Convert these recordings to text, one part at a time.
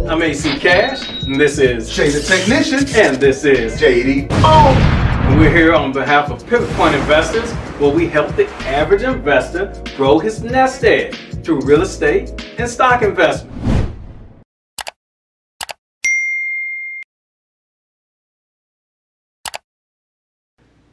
I'm AC Cash, and this is Jay the Technician, and this is JD. And we're here on behalf of Pivot Point Investors, where we help the average investor grow his nest egg through real estate and stock investment.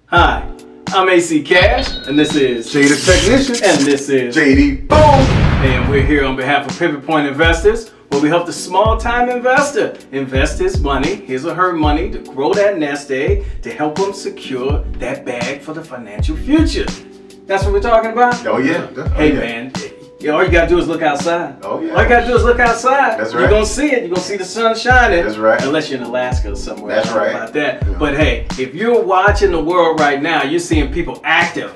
Hi, I'm AC Cash, and this is Jay the Technician, and this is JD. Boom! And we're here on behalf of Pivot Point Investors, where we help the small-time investor invest his money, his or her money, to grow that nest egg, to help them secure that bag for the financial future. That's what we're talking about? Oh yeah. Hey man, all you gotta do is look outside. Oh yeah. All you gotta do is look outside. That's right. You're gonna see it. You're gonna see the sun shining. That's right. Unless you're in Alaska or somewhere. That's I don't know right. about that. But hey, if you're watching the world right now, you're seeing people active.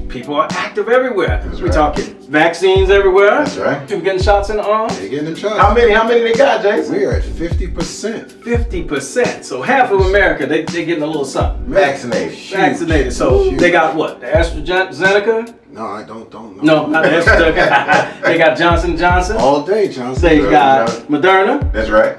People are active everywhere. That's We're right. talking vaccines everywhere. That's right. People getting shots in the arm. They getting them shots. How many they got, Jason? We are at 50%. 50%. So half of America, they getting a little something. Vaccinated. Vaccinated. So Huge. they got what? The AstraZeneca? No, I don't know. No, not the AstraZeneca. They got Johnson & Johnson. All day, Johnson. They got Johnson. Moderna. That's right.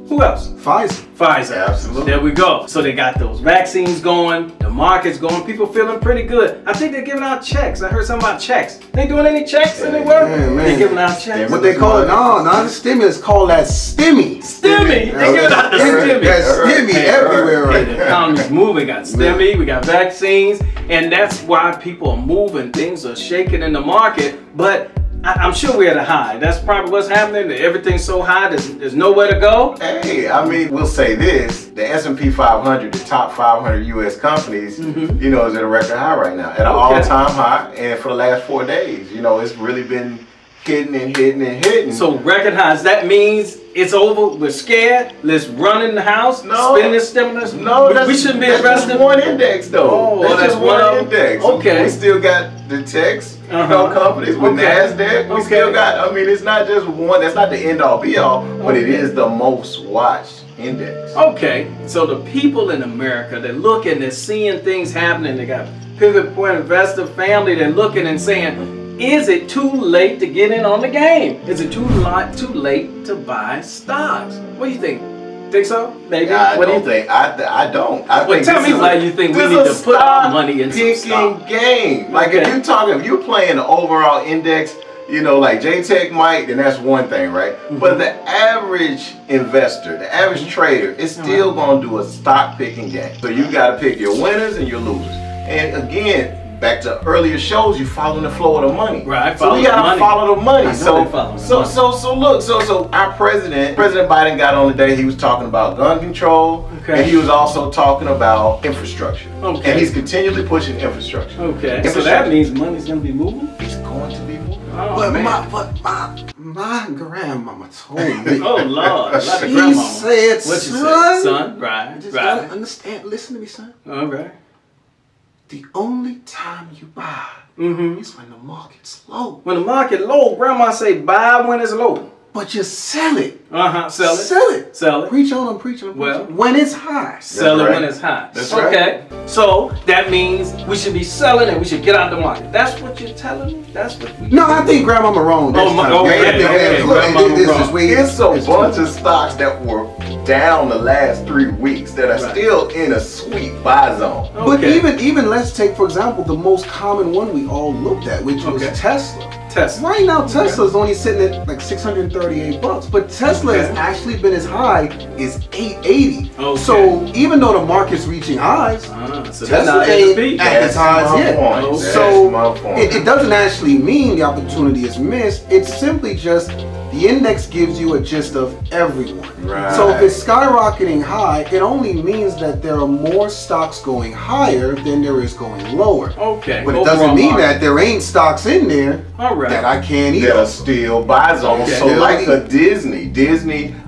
Who else? Pfizer. Pfizer. Absolutely. There we go. So they got those vaccines going, the market's going, people feeling pretty good. I think they're giving out checks. I heard something about checks. They doing any checks anywhere? Man. They giving out checks. What they call it? No, not the stimulus. Call that stimmy. Stimmy. They giving out the stimmy. That's stimmy everywhere right The now. economy's moving. We got stimmy, we got vaccines, and that's why people are moving. Things are shaking in the market, but I'm sure we're at a high. That's probably what's happening. Everything's so high, there's nowhere to go. Hey, I mean, we'll say this: the S&P 500, the top 500 U.S. companies, you know, is at a record high right now, at an all-time high. And for the last 4 days, you know, it's really been hitting and hitting and hitting. So record highs. That means it's over. We're scared. Let's run in the house. No. Spend this stimulus. No, we shouldn't be that's investing. just one index, though. Oh, that's that's just one one of them. index. Okay. We still got the techs, Uh-huh. you know, companies with Okay. NASDAQ. We Okay. still got, I mean, it's not just one, that's not the end all be all, but it is the most watched index. Okay, so the people in America, they're looking, they're seeing things happening. They got Pivot Point Investor family. They're looking and saying, is it too late to get in on the game? Is it too late to buy stocks? What do you think? Think so? Maybe. I What do you don't think. I don't. I Well, think tell this me is why you think we this need is to put our stock money in some picking stock. game. Like Okay. if you're playing the overall index, you know, like JTech might, then that's one thing, right? But the average investor, the average trader, is still gonna do a stock picking game. So you got to pick your winners and your losers. And again, back to earlier shows, you following the flow of the money. Right, So follow we the gotta money. follow the money. I know they follow the money. So our President Biden got on today. He was talking about gun control, Okay. and he was also talking about infrastructure. Okay. And he's continually pushing infrastructure. Okay, so that means money's going to be moving? It's going to be moving. Oh, But man. my grandmama told me. Oh, Lord. Like the She grandmama. said, What you son, said? Son, right, you just right. gotta understand. Listen to me, son. All right. The only time you buy Mm-hmm. is when the market's low. When the market low, grandma say buy when it's low. But you sell it. Uh-huh, sell it. Sell it. Sell it. Preach on, I'm preaching. I'm Well. preaching. When it's high. Sell it right. when it's hot. That's okay. So that means we should be selling it. We should get out the market. That's what you're telling me? That's what we No, I think grandmama wrong. Oh, my- okay, grandmama wrong. It's a bunch of stocks that were down the last 3 weeks that are Right. still in a sweet buy zone. But Okay. even let's take, for example, the most common one we all looked at, which was Okay. Tesla. Tesla. Right now, Tesla's only sitting at like $638, but Tesla has Okay. actually been as high as $880. Okay. So even though the market's reaching highs, So that's Tesla not at the ain't peak. at its highs my yet. point. Okay. That's So my point. it doesn't actually mean the opportunity is missed. It's simply just the index gives you a gist of everyone. Right. So if it's skyrocketing high, it only means that there are more stocks going higher than there is going lower. Okay. But it Overall doesn't mean market. that there ain't stocks in there All right. that I can't eat. That are still buy zones. Okay. So like a Disney,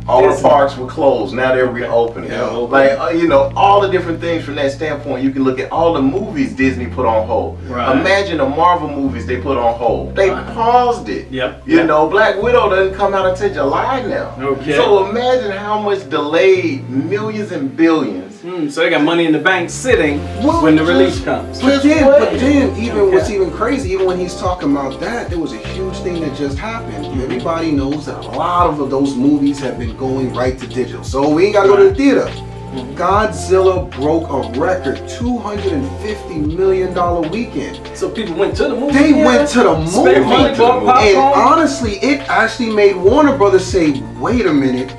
all the Disney. parks were closed. Now they're reopening. Yeah, open. Like you know, all the different things from that standpoint. You can look at all the movies Disney put on hold. Right. Imagine the Marvel movies they put on hold. They Uh-huh. paused it. Yep. You Yep. know, Black Widow doesn't come out until July now. Okay. So imagine how much delayed millions and billions So they got money in the bank sitting when the release comes. But then, even what's even crazy, even when he's talking about that, there was a huge thing that just happened. Everybody knows that a lot of those movies have been going right to digital, so we ain't gotta go to the theater. Godzilla broke a record $250 million weekend. So people went to the movie. They went to the movie, money, bought popcorn. and honestly, it actually made Warner Brothers say, "Wait a minute,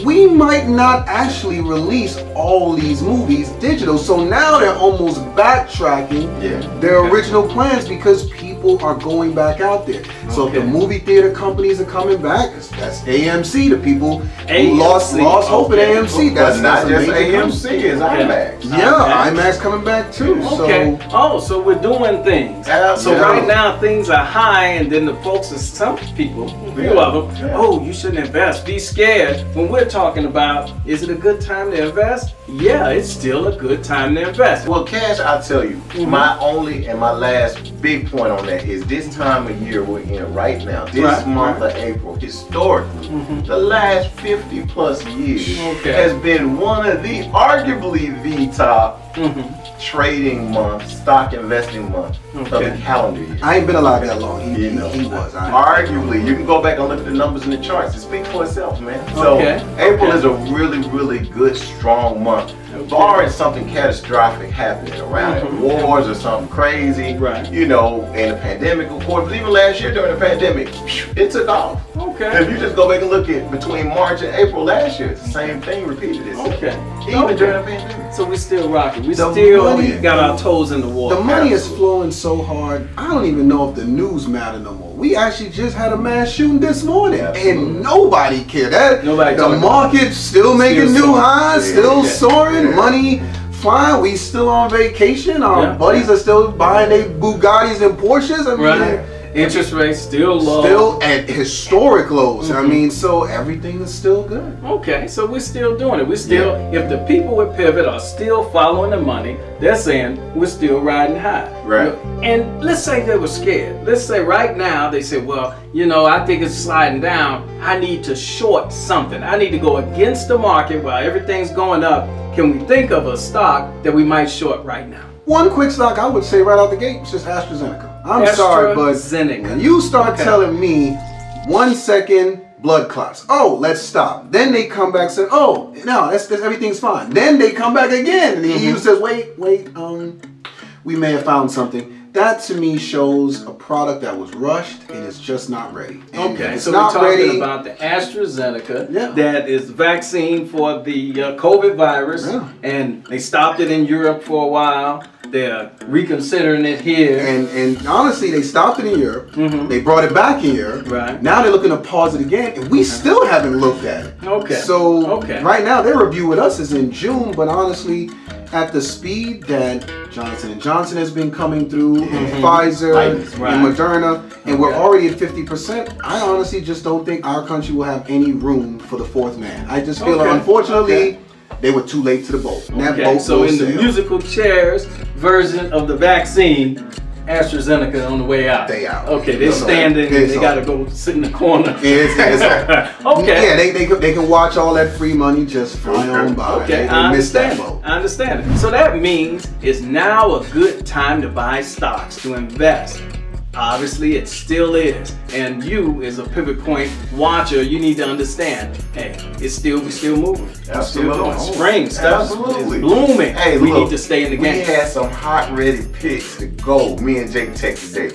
we might not actually release all these movies digital." So now they're almost backtracking their original plans because people are going back out there. So if the movie theater companies are coming back, that's AMC, the people who lost hope at AMC. That's not just AMC, it's IMAX. Yeah, IMAX coming back too. Okay. So, so we're doing things. So right now things are high, and then the folks, some people, a few of them, oh, you shouldn't invest, be scared. When we're talking about, is it a good time to invest? Yeah, it's still a good time to invest. Well, Cash, I'll tell you, my only and my last big point on that is this time of year we're in right now, this month of April, historically, the last 50 plus years has been one of the, arguably the top trading month, stock investing month of the calendar year. I ain't been alive that long. He was. Arguably, you can go back and look at the numbers in the charts. It speaks for itself, man. So April is a really, really good, strong month. Barring something catastrophic happening around it, wars or something crazy, you know, and the pandemic, of course. But even last year during the pandemic, it took off. If you just go back and look at between March and April last year, it's the same thing repeated itself. Even during the pandemic. So we still rocking. We still got our toes in the water. The money is flowing so hard. I don't even know if the news matter no more. We actually just had a mass shooting this morning, and nobody cared. The market's still making new highs, still soaring. Money flying. We still on vacation. Our buddies are still buying their Bugattis and Porsches. I mean, interest rates still low. Still at historic lows. I mean, so everything is still good. Okay, so we're still doing it. We're still, if the people with Pivot are still following the money, they're saying we're still riding high. And let's say they were scared. Let's say right now they say, well, you know, I think it's sliding down. I need to short something. I need to go against the market while everything's going up. Can we think of a stock that we might short right now? One quick stock I would say right out the gate is just AstraZeneca. I'm sorry, but when you start telling me 1 second blood clots, oh, let's stop. Then they come back and say, oh, no, that's everything's fine. Then they come back again, and the EU says, wait, we may have found something. That to me shows a product that was rushed and it's just not ready. And so we're talking about the AstraZeneca that is vaccine for the COVID virus, and they stopped it in Europe for a while. They're reconsidering it here. And honestly, they stopped it in Europe. They brought it back here. Now they're looking to pause it again, and we still haven't looked at it. So right now, their review with us is in June, but honestly, at the speed that Johnson & Johnson has been coming through, and Pfizer, and Moderna, and we're already at 50%, I honestly just don't think our country will have any room for the fourth man. I just feel unfortunately, they were too late to the boat. And that boat so in the musical chairs version of the vaccine, AstraZeneca on the way out. They out. Okay, they're standing. They got to go sit in the corner. Yeah, they can watch all that free money just fly on by. They missed that boat. I understand it. So that means it's now a good time to buy stocks, to invest. Obviously, it still is. And you, as a Pivot Point watcher, you need to understand, hey, we're still moving. Absolutely. Spring stuff is blooming. Hey, we need to stay in the game. We had some hot, ready picks to go, me and Jake Tech today.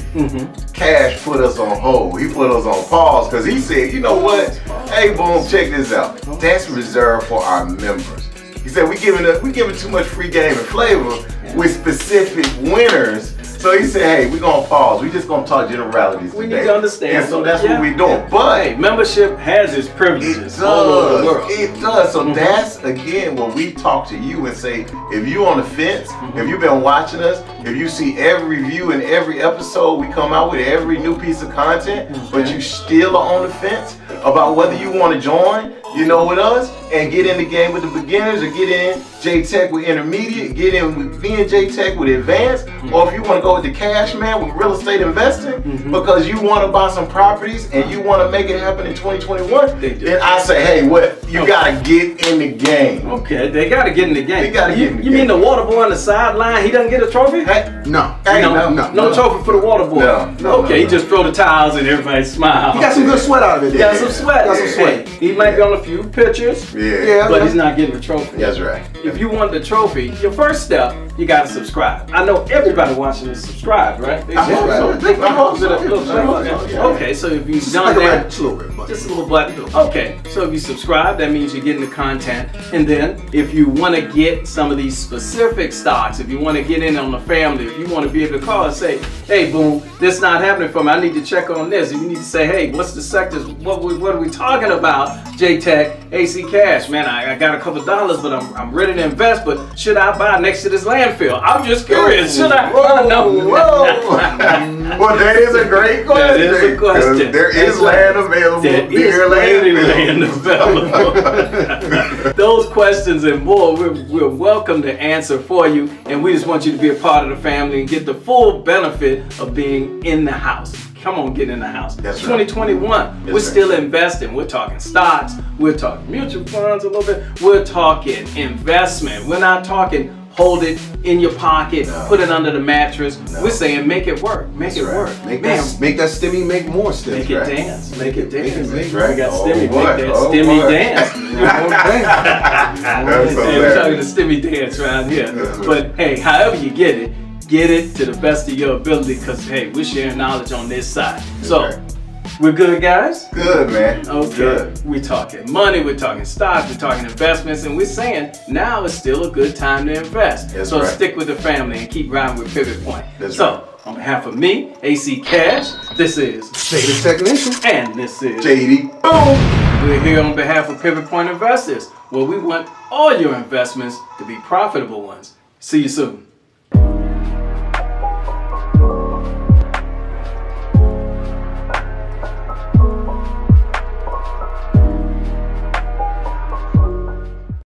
Cash put us on hold. He put us on pause because he said, you know what? Hey, boom, check this out. That's reserved for our members. He said, we giving too much free game and flavor with specific winners. So he said, hey, we're going to pause. We're just going to talk generalities today. We need to understand. And so that's what we're doing. But hey, membership has its privileges. It does. It does. So that's, again, when we talk to you and say, if you're on the fence, if you've been watching us, if you see every review and every episode we come out with, every new piece of content, but you still are on the fence about whether you want to join, you know, with us and get in the game with the beginners or get in J-Tech with intermediate, get in with me and J-Tech with advanced, or if you want to go with the cash man with real estate investing, because you want to buy some properties and you want to make it happen in 2021, then I say, hey, what you gotta get in the game. Okay, they gotta get in the game. They gotta get in the game. You mean the water boy on the sideline, he doesn't get a trophy? Hey, no. Hey, no trophy for the water boy. Okay, he just throw the towels and everybody smile. He got some good sweat out of it. He got some sweat. Hey, he might be on a few pictures, but he's not getting a trophy. That's right. If you want the trophy, your first step, you gotta subscribe. I know everybody watching is subscribed, right? Okay, so if you've done that, just a little button. Okay, so if you subscribe, that means you're getting the content. And then if you want to get some of these specific stocks, if you want to get in on the family, if you want to be able to call and say, hey, boom, this not happening for me, I need to check on this. If you need to say, hey, what's the sectors, what are we talking about? J-Tech, AC Cash, man, I got a couple dollars, but I'm ready to invest, but should I buy next to this landfill? I'm just curious, should I? No. Well, that is a great question. That is a question. There is land available. There is land available. Those questions and more, we're welcome to answer for you, and we just want you to be a part of the family and get the full benefit of being in the house. Come on, get in the house. That's 2021, right. we're still investing. We're talking stocks, we're talking mutual funds a little bit, we're talking investment. We're not talking hold it in your pocket, put it under the mattress. We're saying make it work, make it work. Make that stimmy make more stimmy. Make it dance, make it dance. Make right. We got stimmy, make that stimmy dance. We're talking the stimmy dance around here. But hey, however you get it to the best of your ability, because hey, we're sharing knowledge on this side. So we're good, guys? Good, man. Okay. Good. We're talking money, we're talking stocks, we're talking investments, and we're saying now is still a good time to invest. So stick with the family and keep riding with Pivot Point. On behalf of me, AC Cash, this is the Technician, and this is JD. Boom! We're here on behalf of Pivot Point Investors, where we want all your investments to be profitable ones. See you soon.